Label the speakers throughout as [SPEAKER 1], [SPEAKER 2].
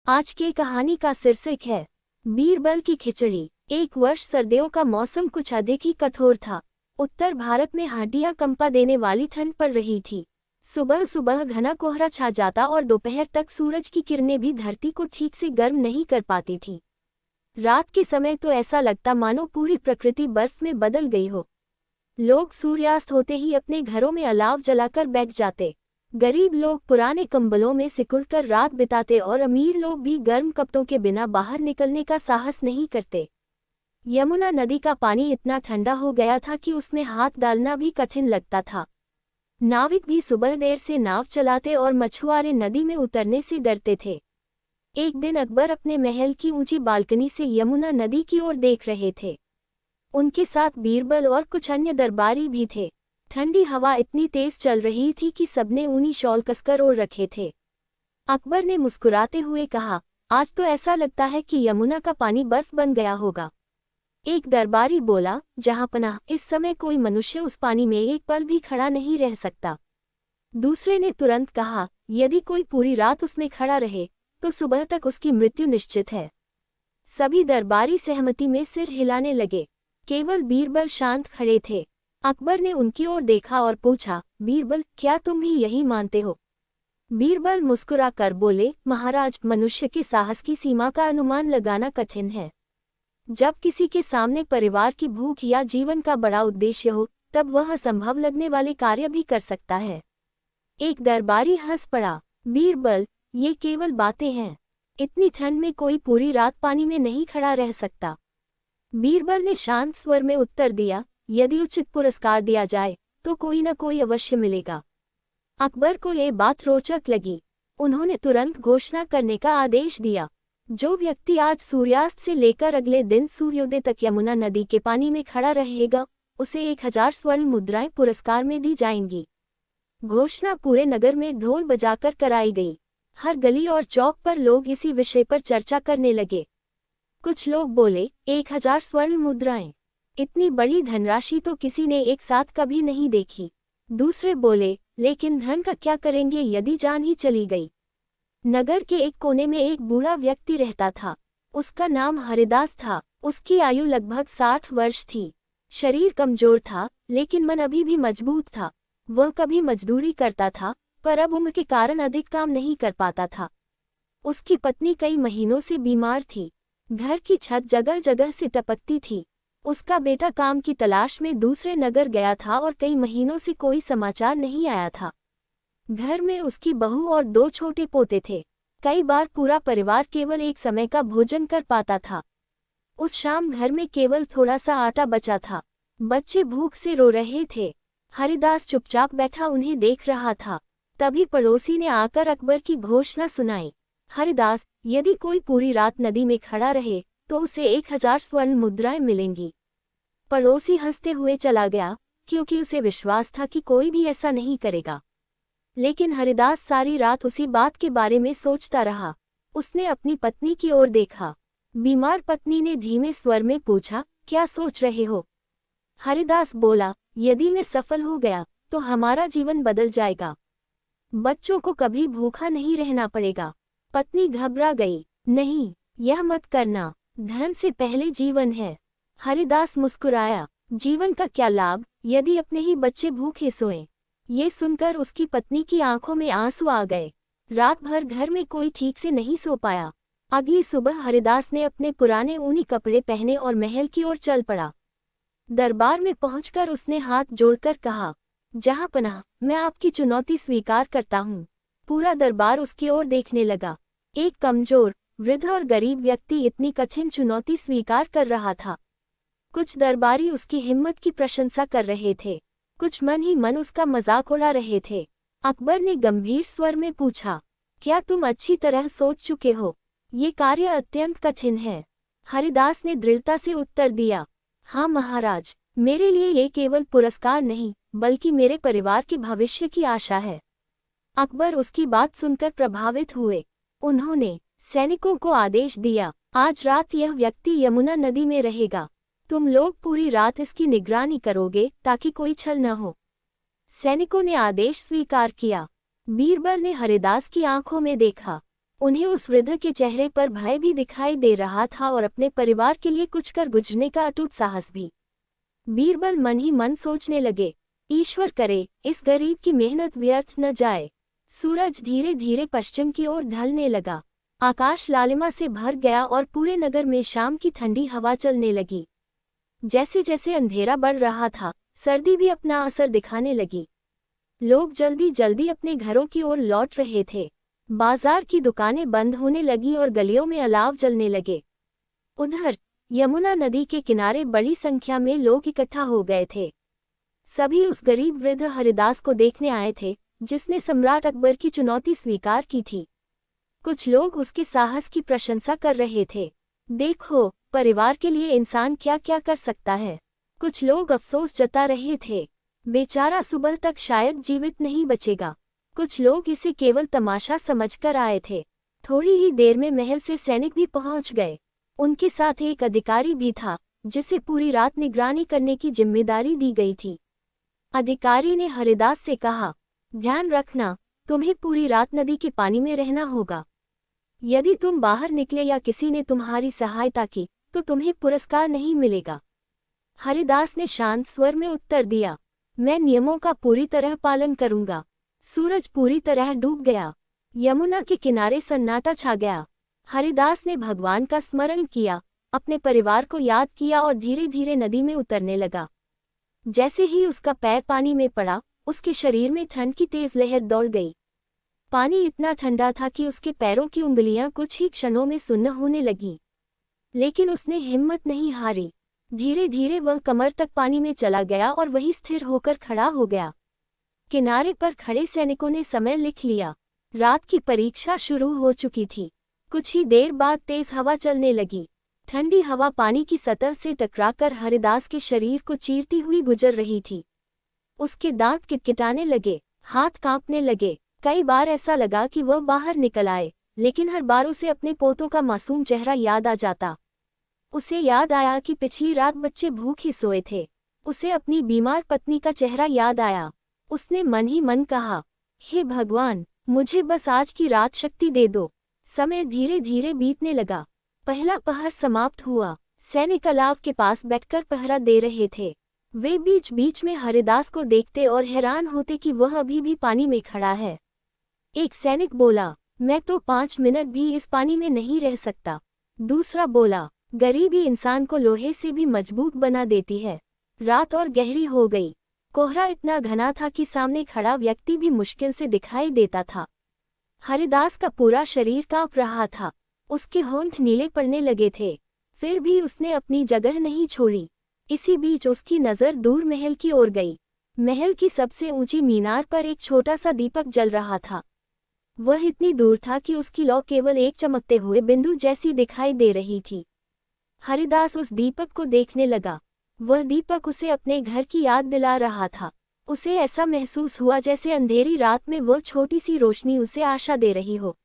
[SPEAKER 1] आज की कहानी का शीर्षक है बीरबल की खिचड़ी। एक वर्ष सर्दियों का मौसम कुछ अधिक ही कठोर था। उत्तर भारत में हड्डियां कंपा देने वाली ठंड पड़ रही थी। सुबह सुबह घना कोहरा छा जाता और दोपहर तक सूरज की किरणें भी धरती को ठीक से गर्म नहीं कर पाती थी। रात के समय तो ऐसा लगता मानो पूरी प्रकृति बर्फ में बदल गई हो। लोग सूर्यास्त होते ही अपने घरों में अलाव जलाकर बैठ जाते। गरीब लोग पुराने कंबलों में सिकुड़कर रात बिताते और अमीर लोग भी गर्म कपड़ों के बिना बाहर निकलने का साहस नहीं करते। यमुना नदी का पानी इतना ठंडा हो गया था कि उसमें हाथ डालना भी कठिन लगता था। नाविक भी सुबह देर से नाव चलाते और मछुआरे नदी में उतरने से डरते थे। एक दिन अकबर अपने महल की ऊंची बालकनी से यमुना नदी की ओर देख रहे थे। उनके साथ बीरबल और कुछ अन्य दरबारी भी थे। ठंडी हवा इतनी तेज चल रही थी कि सबने ऊनी शॉल कसकर ओढ़ रखे थे। अकबर ने मुस्कुराते हुए कहा, आज तो ऐसा लगता है कि यमुना का पानी बर्फ बन गया होगा। एक दरबारी बोला, जहांपनाह, इस समय कोई मनुष्य उस पानी में एक पल भी खड़ा नहीं रह सकता। दूसरे ने तुरंत कहा, यदि कोई पूरी रात उसमें खड़ा रहे तो सुबह तक उसकी मृत्यु निश्चित है। सभी दरबारी सहमति में सिर हिलाने लगे। केवल बीरबल शांत खड़े थे। अकबर ने उनकी ओर देखा और पूछा, बीरबल, क्या तुम भी यही मानते हो? बीरबल मुस्कुरा कर बोले, महाराज, मनुष्य के साहस की सीमा का अनुमान लगाना कठिन है। जब किसी के सामने परिवार की भूख या जीवन का बड़ा उद्देश्य हो, तब वह असंभव लगने वाले कार्य भी कर सकता है। एक दरबारी हंस पड़ा, बीरबल, ये केवल बातें हैं। इतनी ठंड में कोई पूरी रात पानी में नहीं खड़ा रह सकता। बीरबल ने शांत स्वर में उत्तर दिया, यदि उचित पुरस्कार दिया जाए तो कोई न कोई अवश्य मिलेगा। अकबर को ये बात रोचक लगी। उन्होंने तुरंत घोषणा करने का आदेश दिया, जो व्यक्ति आज सूर्यास्त से लेकर अगले दिन सूर्योदय तक यमुना नदी के पानी में खड़ा रहेगा, उसे 1000 स्वर्ण मुद्राएं पुरस्कार में दी जाएंगी। घोषणा पूरे नगर में ढोल बजाकर कराई गई। हर गली और चौक पर लोग इसी विषय पर चर्चा करने लगे। कुछ लोग बोले, 1000 स्वर्ण मुद्राएं, इतनी बड़ी धनराशि तो किसी ने एक साथ कभी नहीं देखी। दूसरे बोले, लेकिन धन का क्या करेंगे यदि जान ही चली गई? नगर के एक कोने में एक बूढ़ा व्यक्ति रहता था। उसका नाम हरिदास था। उसकी आयु लगभग 60 वर्ष थी। शरीर कमजोर था, लेकिन मन अभी भी मजबूत था। वह कभी मजदूरी करता था, पर अब उम्र के कारण अधिक काम नहीं कर पाता था। उसकी पत्नी कई महीनों से बीमार थी। घर की छत जगह जगह से टपकती थी। उसका बेटा काम की तलाश में दूसरे नगर गया था और कई महीनों से कोई समाचार नहीं आया था। घर में उसकी बहू और 2 छोटे पोते थे। कई बार पूरा परिवार केवल एक समय का भोजन कर पाता था। उस शाम घर में केवल थोड़ा सा आटा बचा था। बच्चे भूख से रो रहे थे। हरिदास चुपचाप बैठा उन्हें देख रहा था। तभी पड़ोसी ने आकर अकबर की घोषणा सुनाई, हरिदास, यदि कोई पूरी रात नदी में खड़ा रहे तो उसे 1000 स्वर्ण मुद्राएं मिलेंगी। पड़ोसी हंसते हुए चला गया, क्योंकि उसे विश्वास था कि कोई भी ऐसा नहीं करेगा। लेकिन हरिदास सारी रात उसी बात के बारे में सोचता रहा। उसने अपनी पत्नी की ओर देखा। बीमार पत्नी ने धीमे स्वर में पूछा, क्या सोच रहे हो? हरिदास बोला, यदि मैं सफल हो गया तो हमारा जीवन बदल जाएगा। बच्चों को कभी भूखा नहीं रहना पड़ेगा। पत्नी घबरा गई, नहीं, यह मत करना, धन से पहले जीवन है। हरिदास मुस्कुराया, जीवन का क्या लाभ यदि अपने ही बच्चे भूखे सोएं? ये सुनकर उसकी पत्नी की आंखों में आंसू आ गए। रात भर घर में कोई ठीक से नहीं सो पाया। अगली सुबह हरिदास ने अपने पुराने ऊनी कपड़े पहने और महल की ओर चल पड़ा। दरबार में पहुंचकर उसने हाथ जोड़कर कहा, जहांपनाह, मैं आपकी चुनौती स्वीकार करता हूँ। पूरा दरबार उसकी ओर देखने लगा। एक कमजोर, वृद्ध और गरीब व्यक्ति इतनी कठिन चुनौती स्वीकार कर रहा था। कुछ दरबारी उसकी हिम्मत की प्रशंसा कर रहे थे, कुछ मन ही मन उसका मजाक उड़ा रहे थे। अकबर ने गंभीर स्वर में पूछा, क्या तुम अच्छी तरह सोच चुके हो? ये कार्य अत्यंत कठिन है। हरिदास ने दृढ़ता से उत्तर दिया, हाँ महाराज, मेरे लिए ये केवल पुरस्कार नहीं, बल्कि मेरे परिवार के भविष्य की आशा है। अकबर उसकी बात सुनकर प्रभावित हुए। उन्होंने सैनिकों को आदेश दिया, आज रात यह व्यक्ति यमुना नदी में रहेगा। तुम लोग पूरी रात इसकी निगरानी करोगे ताकि कोई छल न हो। सैनिकों ने आदेश स्वीकार किया। बीरबल ने हरिदास की आंखों में देखा। उन्हें उस वृद्ध के चेहरे पर भय भी दिखाई दे रहा था और अपने परिवार के लिए कुछ कर गुजरने का अटूट साहस भी। बीरबल मन ही मन सोचने लगे, ईश्वर करे इस गरीब की मेहनत व्यर्थ न जाए। सूरज धीरे धीरे पश्चिम की ओर ढलने लगा। आकाश लालिमा से भर गया और पूरे नगर में शाम की ठंडी हवा चलने लगी। जैसे जैसे अंधेरा बढ़ रहा था, सर्दी भी अपना असर दिखाने लगी। लोग जल्दी जल्दी अपने घरों की ओर लौट रहे थे। बाजार की दुकानें बंद होने लगी और गलियों में अलाव जलने लगे। उधर यमुना नदी के किनारे बड़ी संख्या में लोग इकट्ठा हो गए थे। सभी उस गरीब वृद्ध हरिदास को देखने आए थे, जिसने सम्राट अकबर की चुनौती स्वीकार की थी। कुछ लोग उसके साहस की प्रशंसा कर रहे थे। देखो, परिवार के लिए इंसान क्या क्या कर सकता है। कुछ लोग अफसोस जता रहे थे, बेचारा सुबह तक शायद जीवित नहीं बचेगा। कुछ लोग इसे केवल तमाशा समझकर आए थे। थोड़ी ही देर में महल से सैनिक भी पहुंच गए। उनके साथ एक अधिकारी भी था, जिसे पूरी रात निगरानी करने की जिम्मेदारी दी गई थी। अधिकारी ने हरिदास से कहा, ध्यान रखना, तुम्हें पूरी रात नदी के पानी में रहना होगा। यदि तुम बाहर निकले या किसी ने तुम्हारी सहायता की, तो तुम्हें पुरस्कार नहीं मिलेगा। हरिदास ने शांत स्वर में उत्तर दिया, मैं नियमों का पूरी तरह पालन करूंगा। सूरज पूरी तरह डूब गया। यमुना के किनारे सन्नाटा छा गया। हरिदास ने भगवान का स्मरण किया, अपने परिवार को याद किया और धीरे धीरे नदी में उतरने लगा। जैसे ही उसका पैर पानी में पड़ा, उसके शरीर में ठंड की तेज लहर दौड़ गई। पानी इतना ठंडा था कि उसके पैरों की उंगलियां कुछ ही क्षणों में सुन्न होने लगीं। लेकिन उसने हिम्मत नहीं हारी। धीरे धीरे वह कमर तक पानी में चला गया और वहीं स्थिर होकर खड़ा हो गया। किनारे पर खड़े सैनिकों ने समय लिख लिया। रात की परीक्षा शुरू हो चुकी थी। कुछ ही देर बाद तेज हवा चलने लगी। ठंडी हवा पानी की सतह से टकराकर हरिदास के शरीर को चीरती हुई गुजर रही थी। उसके दांत किटकिटाने लगे, हाथ कांपने लगे। कई बार ऐसा लगा कि वह बाहर निकल आए, लेकिन हर बार उसे अपने पोतों का मासूम चेहरा याद आ जाता। उसे याद आया कि पिछली रात बच्चे भूखे सोए थे। उसे अपनी बीमार पत्नी का चेहरा याद आया। उसने मन ही मन कहा, हे भगवान, मुझे बस आज की रात शक्ति दे दो। समय धीरे धीरे बीतने लगा। पहला पहर समाप्त हुआ। सैनिक अलाव के पास बैठकर पहरा दे रहे थे। वे बीच बीच में हरिदास को देखते और हैरान होते कि वह अभी भी पानी में खड़ा है। एक सैनिक बोला, मैं तो 5 मिनट भी इस पानी में नहीं रह सकता। दूसरा बोला, गरीबी इंसान को लोहे से भी मजबूत बना देती है। रात और गहरी हो गई। कोहरा इतना घना था कि सामने खड़ा व्यक्ति भी मुश्किल से दिखाई देता था। हरिदास का पूरा शरीर कांप रहा था। उसके होंठ नीले पड़ने लगे थे। फिर भी उसने अपनी जगह नहीं छोड़ी। इसी बीच उसकी नज़र दूर महल की ओर गई। महल की सबसे ऊंची मीनार पर एक छोटा सा दीपक जल रहा था। वह इतनी दूर था कि उसकी लौ केवल एक चमकते हुए बिंदु जैसी दिखाई दे रही थी। हरिदास उस दीपक को देखने लगा। वह दीपक उसे अपने घर की याद दिला रहा था। उसे ऐसा महसूस हुआ जैसे अंधेरी रात में वह छोटी सी रोशनी उसे आशा दे रही हो।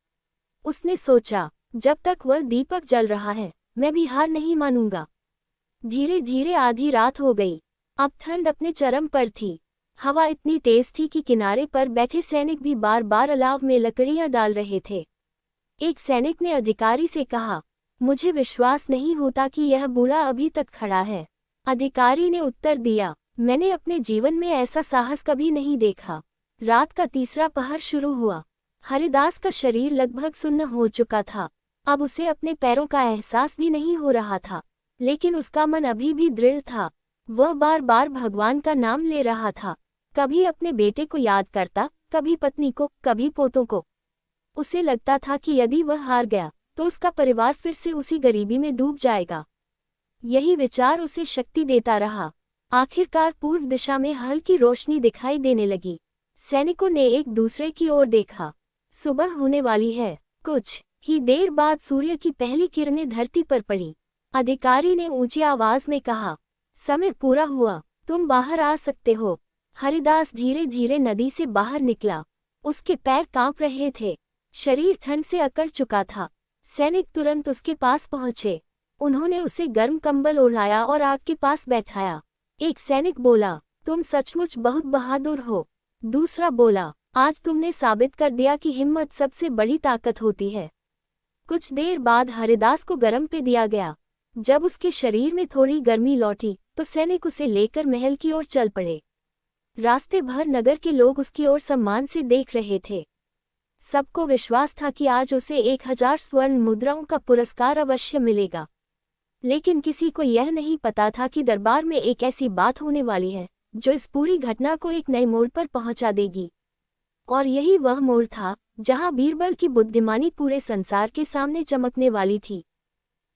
[SPEAKER 1] उसने सोचा, जब तक वह दीपक जल रहा है, मैं भी हार नहीं मानूंगा। धीरे धीरे आधी रात हो गई। अब ठंड अपने चरम पर थी। हवा इतनी तेज थी कि किनारे पर बैठे सैनिक भी बार बार अलाव में लकड़ियां डाल रहे थे। एक सैनिक ने अधिकारी से कहा, मुझे विश्वास नहीं होता कि यह बूढ़ा अभी तक खड़ा है। अधिकारी ने उत्तर दिया, मैंने अपने जीवन में ऐसा साहस कभी नहीं देखा। रात का तीसरा पहर शुरू हुआ। हरिदास का शरीर लगभग सुन्न हो चुका था। अब उसे अपने पैरों का एहसास भी नहीं हो रहा था, लेकिन उसका मन अभी भी दृढ़ था। वह बार बार भगवान का नाम ले रहा था। कभी अपने बेटे को याद करता, कभी पत्नी को, कभी पोतों को। उसे लगता था कि यदि वह हार गया, तो उसका परिवार फिर से उसी गरीबी में डूब जाएगा। यही विचार उसे शक्ति देता रहा। आखिरकार पूर्व दिशा में हल्की रोशनी दिखाई देने लगी। सैनिकों ने एक दूसरे की ओर देखा। सुबह होने वाली है। कुछ ही देर बाद सूर्य की पहली किरणें धरती पर पड़ी। अधिकारी ने ऊंची आवाज में कहा, समय पूरा हुआ, तुम बाहर आ सकते हो। हरिदास धीरे धीरे नदी से बाहर निकला। उसके पैर कांप रहे थे। शरीर ठंड से अकड़ चुका था। सैनिक तुरंत उसके पास पहुंचे। उन्होंने उसे गर्म कंबल ओढ़ाया और आग के पास बैठाया। एक सैनिक बोला, तुम सचमुच बहुत बहादुर हो। दूसरा बोला, आज तुमने साबित कर दिया कि हिम्मत सबसे बड़ी ताकत होती है। कुछ देर बाद हरिदास को गर्म पे दिया गया। जब उसके शरीर में थोड़ी गर्मी लौटी तो सैनिक उसे लेकर महल की ओर चल पड़े। रास्ते भर नगर के लोग उसकी ओर सम्मान से देख रहे थे। सबको विश्वास था कि आज उसे 1000 स्वर्ण मुद्राओं का पुरस्कार अवश्य मिलेगा। लेकिन किसी को यह नहीं पता था कि दरबार में एक ऐसी बात होने वाली है जो इस पूरी घटना को एक नए मोड़ पर पहुंचा देगी। और यही वह मोड़ था जहां बीरबल की बुद्धिमानी पूरे संसार के सामने चमकने वाली थी।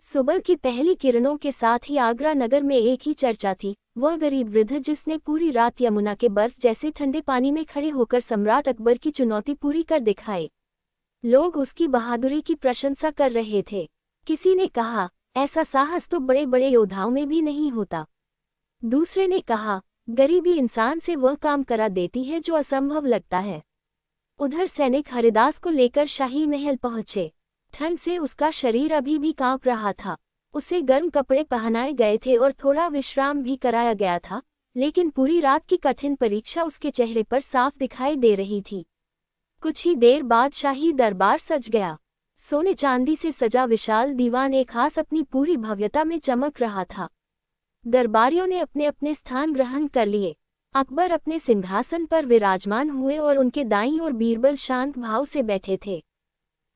[SPEAKER 1] सुबह की पहली किरणों के साथ ही आगरा नगर में एक ही चर्चा थी, वह गरीब वृद्ध जिसने पूरी रात यमुना के बर्फ जैसे ठंडे पानी में खड़े होकर सम्राट अकबर की चुनौती पूरी कर दिखाई। लोग उसकी बहादुरी की प्रशंसा कर रहे थे। किसी ने कहा, ऐसा साहस तो बड़े बड़े योद्धाओं में भी नहीं होता। दूसरे ने कहा, गरीबी इंसान से वह काम करा देती है जो असंभव लगता है। उधर सैनिक हरिदास को लेकर शाही महल पहुंचे। ठंड से उसका शरीर अभी भी कांप रहा था। उसे गर्म कपड़े पहनाए गए थे और थोड़ा विश्राम भी कराया गया था, लेकिन पूरी रात की कठिन परीक्षा उसके चेहरे पर साफ दिखाई दे रही थी। कुछ ही देर बाद शाही दरबार सज गया। सोने चांदी से सजा विशाल दीवान एक खास अपनी पूरी भव्यता में चमक रहा था। दरबारियों ने अपने अपने स्थान ग्रहण कर लिए। अकबर अपने सिंहासन पर विराजमान हुए और उनके दाईं ओर बीरबल शांत भाव से बैठे थे।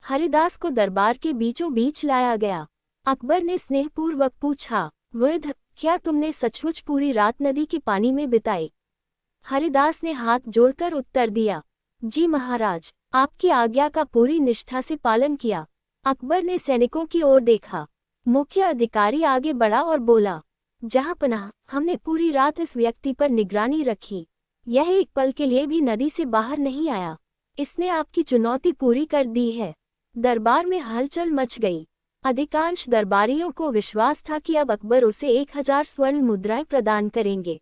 [SPEAKER 1] हरिदास को दरबार के बीचों बीच लाया गया। अकबर ने स्नेहपूर्वक पूछा, वृद्ध, क्या तुमने सचमुच पूरी रात नदी के पानी में बिताई? हरिदास ने हाथ जोड़कर उत्तर दिया, जी महाराज, आपकी आज्ञा का पूरी निष्ठा से पालन किया। अकबर ने सैनिकों की ओर देखा। मुख्य अधिकारी आगे बढ़ा और बोला, जहांपनाह, हमने पूरी रात इस व्यक्ति पर निगरानी रखी। यह एक पल के लिए भी नदी से बाहर नहीं आया। इसने आपकी चुनौती पूरी कर दी है। दरबार में हलचल मच गई। अधिकांश दरबारियों को विश्वास था कि अब अकबर उसे 1000 स्वर्ण मुद्राएं प्रदान करेंगे।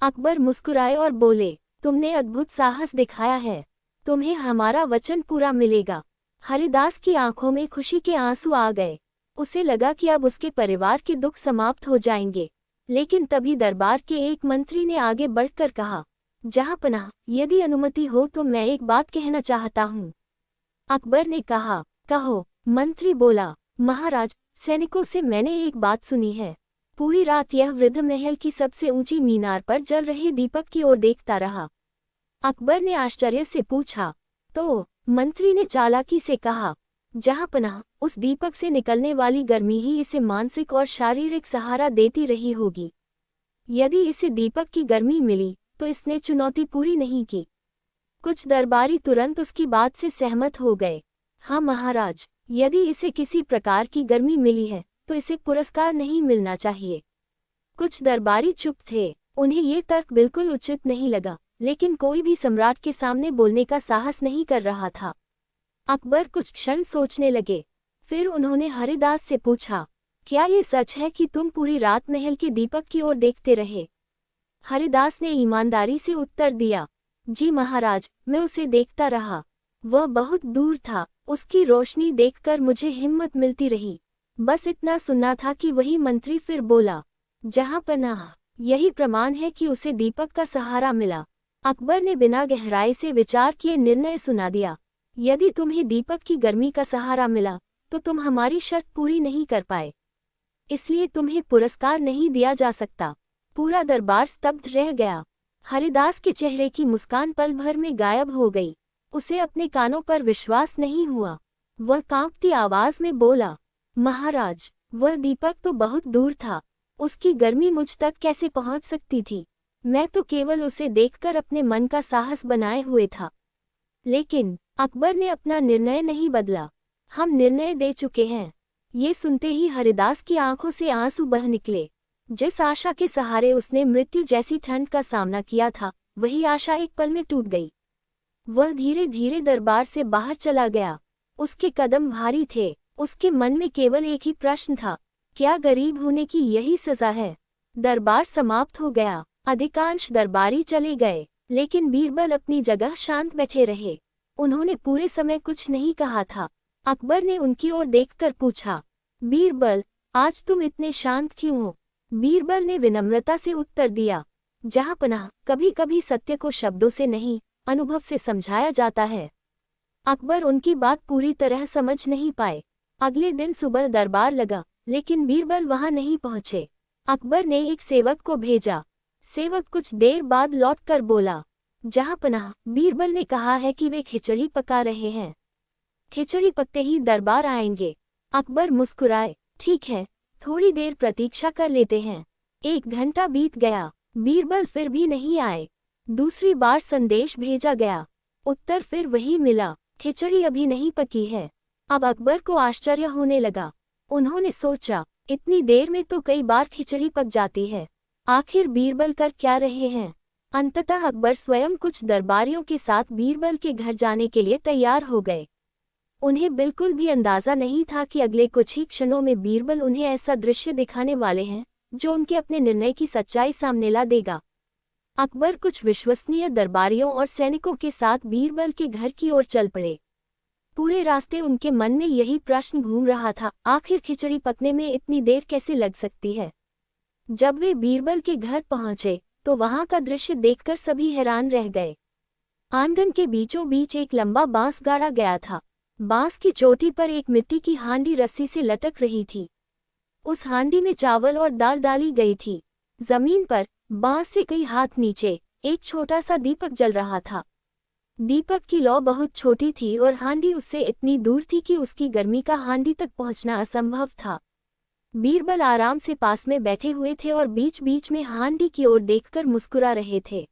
[SPEAKER 1] अकबर मुस्कुराए और बोले, तुमने अद्भुत साहस दिखाया है। तुम्हें हमारा वचन पूरा मिलेगा। हरिदास की आंखों में खुशी के आंसू आ गए। उसे लगा कि अब उसके परिवार के दुख समाप्त हो जाएंगे। लेकिन तभी दरबार के एक मंत्री ने आगे बढ़कर कहा, जहांपनाह, यदि अनुमति हो तो मैं एक बात कहना चाहता हूँ। अकबर ने कहा, कहो। मंत्री बोला, महाराज, सैनिकों से मैंने एक बात सुनी है। पूरी रात यह वृद्ध महल की सबसे ऊंची मीनार पर जल रहे दीपक की ओर देखता रहा। अकबर ने आश्चर्य से पूछा, तो? मंत्री ने चालाकी से कहा, जहांपनाह, उस दीपक से निकलने वाली गर्मी ही इसे मानसिक और शारीरिक सहारा देती रही होगी। यदि इसे दीपक की गर्मी मिली तो इसने चुनौती पूरी नहीं की। कुछ दरबारी तुरंत उसकी बात से सहमत हो गए। हाँ महाराज, यदि इसे किसी प्रकार की गर्मी मिली है तो इसे पुरस्कार नहीं मिलना चाहिए। कुछ दरबारी चुप थे। उन्हें ये तर्क बिल्कुल उचित नहीं लगा, लेकिन कोई भी सम्राट के सामने बोलने का साहस नहीं कर रहा था। अकबर कुछ क्षण सोचने लगे। फिर उन्होंने हरिदास से पूछा, क्या ये सच है कि तुम पूरी रात महल के दीपक की ओर देखते रहे? हरिदास ने ईमानदारी से उत्तर दिया, जी महाराज, मैं उसे देखता रहा। वह बहुत दूर था। उसकी रोशनी देखकर मुझे हिम्मत मिलती रही। बस इतना सुनना था कि वही मंत्री फिर बोला, जहांपनाह, यही प्रमाण है कि उसे दीपक का सहारा मिला। अकबर ने बिना गहराई से विचार किए निर्णय सुना दिया, यदि तुम्हें दीपक की गर्मी का सहारा मिला तो तुम हमारी शर्त पूरी नहीं कर पाए, इसलिए तुम्हें पुरस्कार नहीं दिया जा सकता। पूरा दरबार स्तब्ध रह गया। हरिदास के चेहरे की मुस्कान पल भर में गायब हो गई। उसे अपने कानों पर विश्वास नहीं हुआ। वह कांपती आवाज में बोला, महाराज, वह दीपक तो बहुत दूर था। उसकी गर्मी मुझ तक कैसे पहुंच सकती थी? मैं तो केवल उसे देखकर अपने मन का साहस बनाए हुए था। लेकिन अकबर ने अपना निर्णय नहीं बदला। हम निर्णय दे चुके हैं। ये सुनते ही हरिदास की आंखों से आंसू बह निकले। जिस आशा के सहारे उसने मृत्यु जैसी ठंड का सामना किया था, वही आशा एक पल में टूट गई। वह धीरे धीरे दरबार से बाहर चला गया। उसके कदम भारी थे। उसके मन में केवल एक ही प्रश्न था, क्या गरीब होने की यही सजा है? दरबार समाप्त हो गया। अधिकांश दरबारी चले गए, लेकिन बीरबल अपनी जगह शांत बैठे रहे। उन्होंने पूरे समय कुछ नहीं कहा था। अकबर ने उनकी ओर देखकर पूछा, बीरबल, आज तुम इतने शांत क्यों हो? बीरबल ने विनम्रता से उत्तर दिया, जहांपनाह, कभी कभी सत्य को शब्दों से नहीं, अनुभव से समझाया जाता है। अकबर उनकी बात पूरी तरह समझ नहीं पाए। अगले दिन सुबह दरबार लगा, लेकिन बीरबल वहां नहीं पहुंचे। अकबर ने एक सेवक को भेजा। सेवक कुछ देर बाद लौटकर बोला, जहांपनाह, बीरबल ने कहा है कि वे खिचड़ी पका रहे हैं। खिचड़ी पकते ही दरबार आएंगे। अकबर मुस्कुराए, ठीक है, थोड़ी देर प्रतीक्षा कर लेते हैं। 1 घंटा बीत गया, बीरबल फिर भी नहीं आए। दूसरी बार संदेश भेजा गया, उत्तर फिर वही मिला, खिचड़ी अभी नहीं पकी है। अब अकबर को आश्चर्य होने लगा। उन्होंने सोचा, इतनी देर में तो कई बार खिचड़ी पक जाती है, आखिर बीरबल कर क्या रहे हैं। अंततः अकबर स्वयं कुछ दरबारियों के साथ बीरबल के घर जाने के लिए तैयार हो गए। उन्हें बिल्कुल भी अंदाजा नहीं था कि अगले कुछ ही क्षणों में बीरबल उन्हें ऐसा दृश्य दिखाने वाले हैं जो उनके अपने निर्णय की सच्चाई सामने ला देगा। अकबर कुछ विश्वसनीय दरबारियों और सैनिकों के साथ बीरबल के घर की ओर चल पड़े। पूरे रास्ते उनके मन में यही प्रश्न घूम रहा था, आखिर खिचड़ी पकने में इतनी देर कैसे लग सकती है। जब वे बीरबल के घर पहुंचे तो वहां का दृश्य देखकर सभी हैरान रह गए। आंगन के बीचों बीच एक लंबा बांस गाड़ा गया था। बांस की चोटी पर एक मिट्टी की हांडी रस्सी से लटक रही थी। उस हांडी में चावल और दाल डाली गई थी। जमीन पर बांस से कई हाथ नीचे एक छोटा सा दीपक जल रहा था। दीपक की लौ बहुत छोटी थी और हांडी उससे इतनी दूर थी कि उसकी गर्मी का हांडी तक पहुंचना असंभव था। बीरबल आराम से पास में बैठे हुए थे और बीच बीच में हांडी की ओर देखकर मुस्कुरा रहे थे।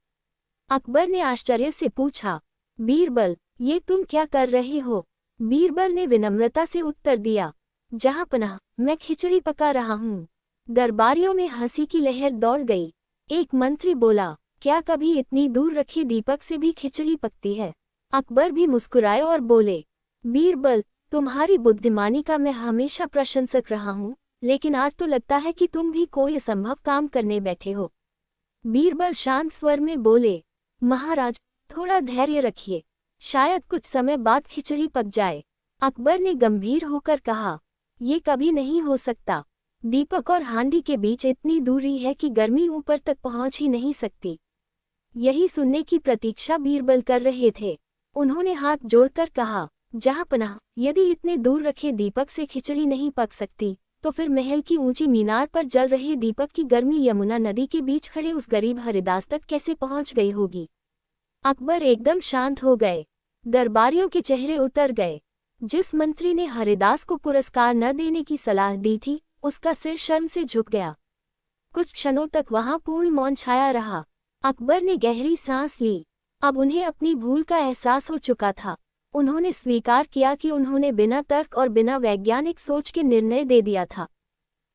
[SPEAKER 1] अकबर ने आश्चर्य से पूछा, बीरबल, ये तुम क्या कर रहे हो। बीरबल ने विनम्रता से उत्तर दिया, जहांपनाह, मैं खिचड़ी पका रहा हूँ। दरबारियों में हंसी की लहर दौड़ गई। एक मंत्री बोला, क्या कभी इतनी दूर रखे दीपक से भी खिचड़ी पकती है। अकबर भी मुस्कुराए और बोले, बीरबल, तुम्हारी बुद्धिमानी का मैं हमेशा प्रशंसक रहा हूँ, लेकिन आज तो लगता है कि तुम भी कोई असंभव काम करने बैठे हो। बीरबल शांत स्वर में बोले, महाराज, थोड़ा धैर्य रखिए, शायद कुछ समय बाद खिचड़ी पक जाए। अकबर ने गंभीर होकर कहा, ये कभी नहीं हो सकता। दीपक और हांडी के बीच इतनी दूरी है कि गर्मी ऊपर तक पहुंच ही नहीं सकती। यही सुनने की प्रतीक्षा बीरबल कर रहे थे। उन्होंने हाथ जोड़कर कहा, जहांपनाह, यदि इतने दूर रखे दीपक से खिचड़ी नहीं पक सकती, तो फिर महल की ऊंची मीनार पर जल रहे दीपक की गर्मी यमुना नदी के बीच खड़े उस गरीब हरिदास तक कैसे पहुंच गई होगी। अकबर एकदम शांत हो गए। दरबारियों के चेहरे उतर गए। जिस मंत्री ने हरिदास को पुरस्कार न देने की सलाह दी थी, उसका सिर शर्म से झुक गया। कुछ क्षणों तक वहां पूर्ण मौन छाया रहा। अकबर ने गहरी सांस ली। अब उन्हें अपनी भूल का एहसास हो चुका था। उन्होंने स्वीकार किया कि उन्होंने बिना तर्क और बिना वैज्ञानिक सोच के निर्णय दे दिया था।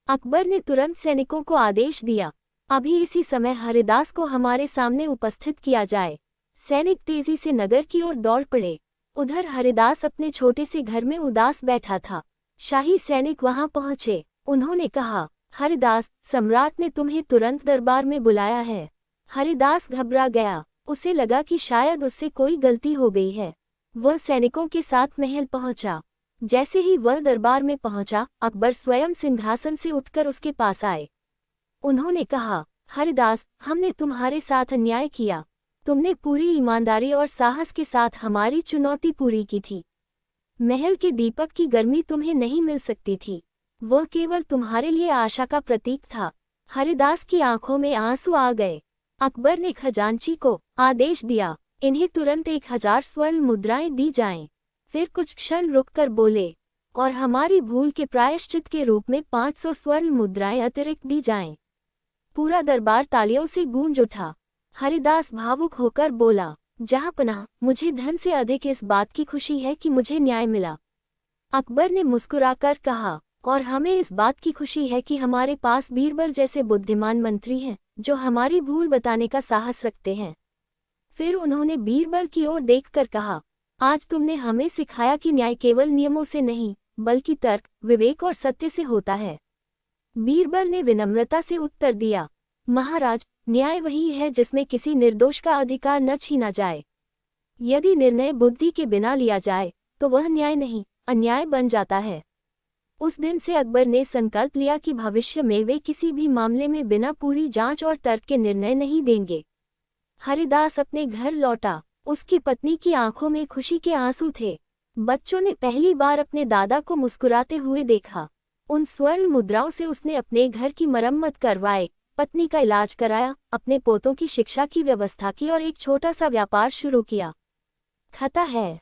[SPEAKER 1] अकबर ने तुरंत सैनिकों को आदेश दिया, अभी इसी समय हरिदास को हमारे सामने उपस्थित किया जाए। सैनिक तेजी से नगर की ओर दौड़ पड़े। उधर हरिदास अपने छोटे से घर में उदास बैठा था। शाही सैनिक वहां पहुंचे। उन्होंने कहा, हरिदास, सम्राट ने तुम्हें तुरंत दरबार में बुलाया है। हरिदास घबरा गया। उसे लगा कि शायद उससे कोई गलती हो गई है। वह सैनिकों के साथ महल पहुंचा। जैसे ही वह दरबार में पहुंचा, अकबर स्वयं सिंहासन से उठकर उसके पास आए। उन्होंने कहा, हरिदास, हमने तुम्हारे साथ अन्याय किया। तुमने पूरी ईमानदारी और साहस के साथ हमारी चुनौती पूरी की थी। महल के दीपक की गर्मी तुम्हें नहीं मिल सकती थी, वह केवल तुम्हारे लिए आशा का प्रतीक था। हरिदास की आंखों में आंसू आ गए। अकबर ने खजांची को आदेश दिया, इन्हें तुरंत 1000 स्वर्ण मुद्राएं दी जाएं। फिर कुछ क्षण रुककर बोले, और हमारी भूल के प्रायश्चित के रूप में 500 स्वर्ण मुद्राएं अतिरिक्त दी जाएं। पूरा दरबार तालियों से गूंज उठा। हरिदास भावुक होकर बोला, जहांपनाह, मुझे धन से अधिक इस बात की खुशी है कि मुझे न्याय मिला। अकबर ने मुस्कुराकर कहा, और हमें इस बात की खुशी है कि हमारे पास बीरबल जैसे बुद्धिमान मंत्री हैं, जो हमारी भूल बताने का साहस रखते हैं। फिर उन्होंने बीरबल की ओर देखकर कहा, आज तुमने हमें सिखाया कि न्याय केवल नियमों से नहीं, बल्कि तर्क, विवेक और सत्य से होता है। बीरबल ने विनम्रता से उत्तर दिया, महाराज, न्याय वही है जिसमें किसी निर्दोष का अधिकार न छीना जाए। यदि निर्णय बुद्धि के बिना लिया जाए, तो वह न्याय नहीं, अन्याय बन जाता है। उस दिन से अकबर ने संकल्प लिया कि भविष्य में वे किसी भी मामले में बिना पूरी जांच और तर्क के निर्णय नहीं देंगे। हरिदास अपने घर लौटा। उसकी पत्नी की आंखों में खुशी के आंसू थे। बच्चों ने पहली बार अपने दादा को मुस्कुराते हुए देखा। उन स्वर्ण मुद्राओं से उसने अपने घर की मरम्मत करवाई, पत्नी का इलाज कराया, अपने पोतों की शिक्षा की व्यवस्था की और एक छोटा सा व्यापार शुरू किया। खता है।